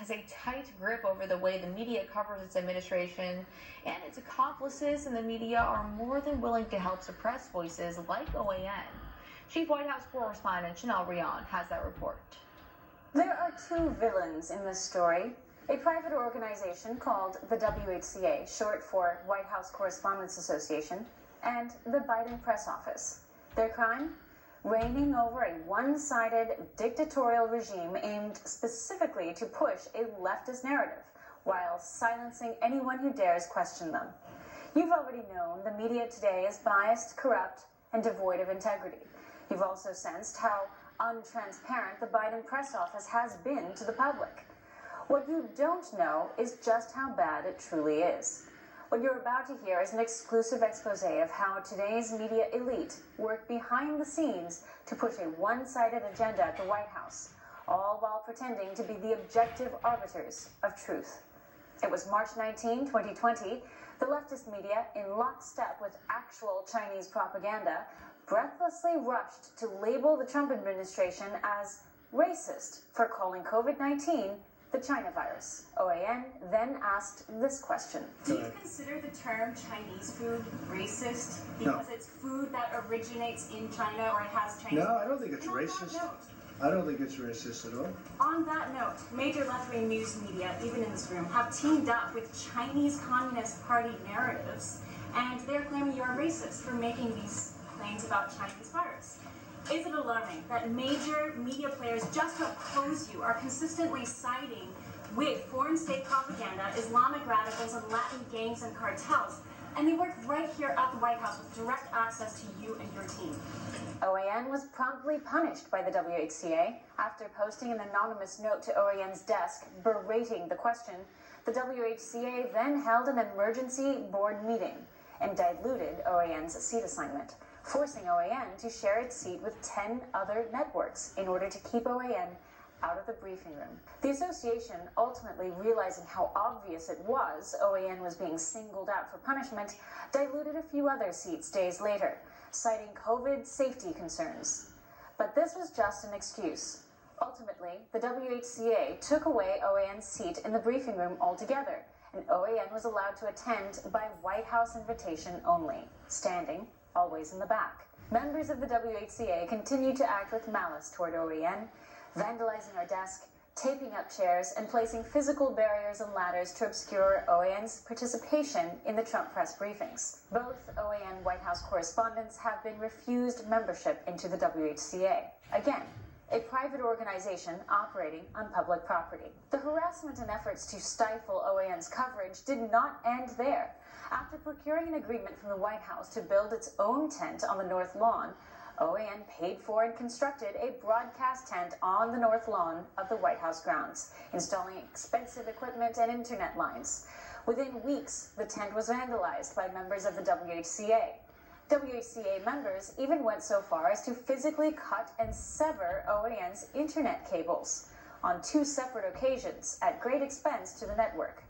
has a tight grip over the way the media covers its administration, and its accomplices in the media are more than willing to help suppress voices like OAN. Chief White House correspondent Chanel Rion has that report. There are two villains in this story. A private organization called the WHCA, short for White House Correspondents Association, and the Biden press office. Their crime? Reigning over a one-sided dictatorial regime aimed specifically to push a leftist narrative while silencing anyone who dares question them. You've already known the media today is biased, corrupt, and devoid of integrity. You've also sensed how untransparent the Biden press office has been to the public. What you don't know is just how bad it truly is. What you're about to hear is an exclusive expose of how today's media elite work behind the scenes to push a one-sided agenda at the White House, all while pretending to be the objective arbiters of truth. It was March 19, 2020. The leftist media, in lockstep with actual Chinese propaganda, breathlessly rushed to label the Trump administration as racist for calling COVID-19 the China virus. OAN then asked this question. Do you consider the term Chinese food racist because it's food that originates in China or it has Chinese? No, I don't think it's racist. I don't think it's racist at all. On that note, major left-wing news media, even in this room, have teamed up with Chinese Communist Party narratives, and they're claiming you're racist for making these claims about Chinese virus. Is it alarming that major media players just to oppose you are consistently siding with foreign state propaganda, Islamic radicals, and Latin gangs and cartels, and they work right here at the White House with direct access to you and your team? OAN was promptly punished by the WHCA after posting an anonymous note to OAN's desk berating the question. The WHCA then held an emergency board meeting and diluted OAN's seat assignment, forcing OAN to share its seat with 10 other networks in order to keep OAN out of the briefing room. The association, ultimately realizing how obvious it was OAN was being singled out for punishment, diluted a few other seats days later, citing COVID safety concerns. But this was just an excuse. Ultimately, the WHCA took away OAN's seat in the briefing room altogether, and OAN was allowed to attend by White House invitation only, standing always in the back. Members of the WHCA continued to act with malice toward OAN, vandalizing our desk, taping up chairs, and placing physical barriers and ladders to obscure OAN's participation in the Trump press briefings. Both OAN White House correspondents have been refused membership into the WHCA. Again, a private organization operating on public property. The harassment and efforts to stifle OAN's coverage did not end there. After procuring an agreement from the White House to build its own tent on the North Lawn, OAN paid for and constructed a broadcast tent on the North Lawn of the White House grounds, installing expensive equipment and internet lines. Within weeks, the tent was vandalized by members of the WHCA. WHCA members even went so far as to physically cut and sever OAN's internet cables on 2 separate occasions at great expense to the network.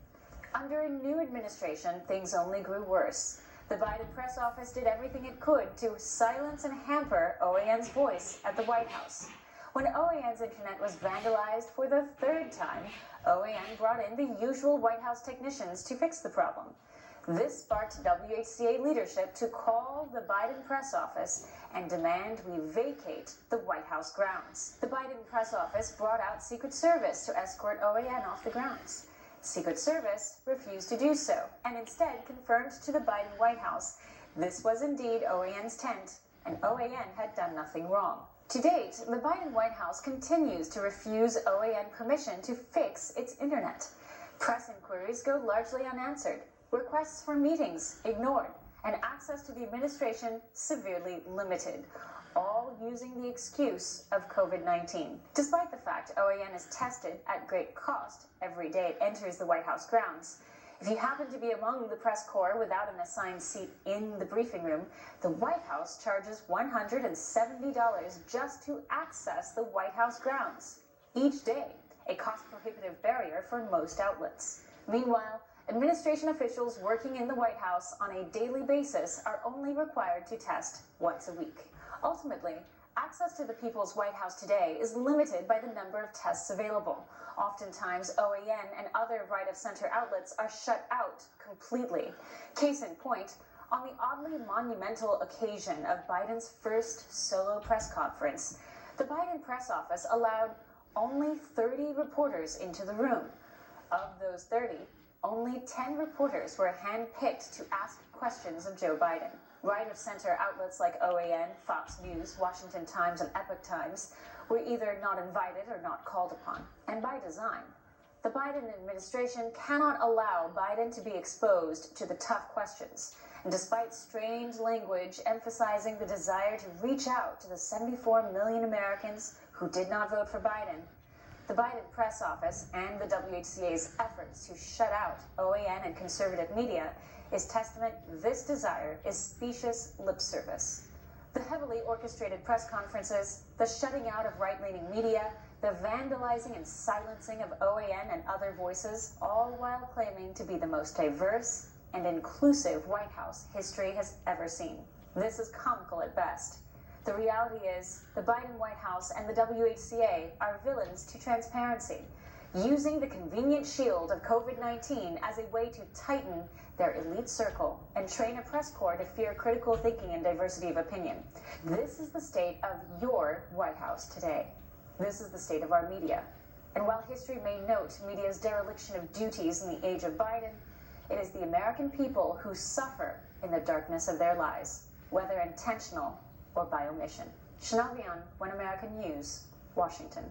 Under a new administration, things only grew worse. The Biden press office did everything it could to silence and hamper OAN's voice at the White House. When OAN's internet was vandalized for the 3rd time, OAN brought in the usual White House technicians to fix the problem. This sparked WHCA leadership to call the Biden press office and demand we vacate the White House grounds. The Biden press office brought out Secret Service to escort OAN off the grounds. Secret Service refused to do so, and instead confirmed to the Biden White House this was indeed OAN's tent, and OAN had done nothing wrong. To date, the Biden White House continues to refuse OAN permission to fix its internet. Press inquiries go largely unanswered, requests for meetings ignored, and access to the administration severely limited, all using the excuse of COVID-19. Despite the fact OAN is tested at great cost every day it enters the White House grounds, if you happen to be among the press corps without an assigned seat in the briefing room, the White House charges $170 just to access the White House grounds each day, a cost-prohibitive barrier for most outlets. Meanwhile, administration officials working in the White House on a daily basis are only required to test once a week. Ultimately, Access to the People's White House today is limited by the number of tests available. Oftentimes, OAN and other right-of-center outlets are shut out completely. Case in point, on the oddly monumental occasion of Biden's first solo press conference, the Biden press office allowed only 30 reporters into the room. Of those 30, only 10 reporters were handpicked to ask questions of Joe Biden. Right-of-center outlets like OAN, Fox News, Washington Times, and Epoch Times were either not invited or not called upon. And by design, the Biden administration cannot allow Biden to be exposed to the tough questions. And despite strange language emphasizing the desire to reach out to the 74 million Americans who did not vote for Biden, the Biden press office and the WHCA's efforts to shut out OAN and conservative media is testament this desire is specious lip service. The heavily orchestrated press conferences, the shutting out of right-leaning media, the vandalizing and silencing of OAN and other voices, all while claiming to be the most diverse and inclusive White House history has ever seen. This is comical at best. The reality is, the Biden White House and the WHCA are villains to transparency, using the convenient shield of COVID-19 as a way to tighten their elite circle and train a press corps to fear critical thinking and diversity of opinion. This is the state of your White House today. This is the state of our media. And while history may note media's dereliction of duties in the age of Biden, it is the American people who suffer in the darkness of their lies, whether intentional or by omission. Shanavian, One American News, Washington.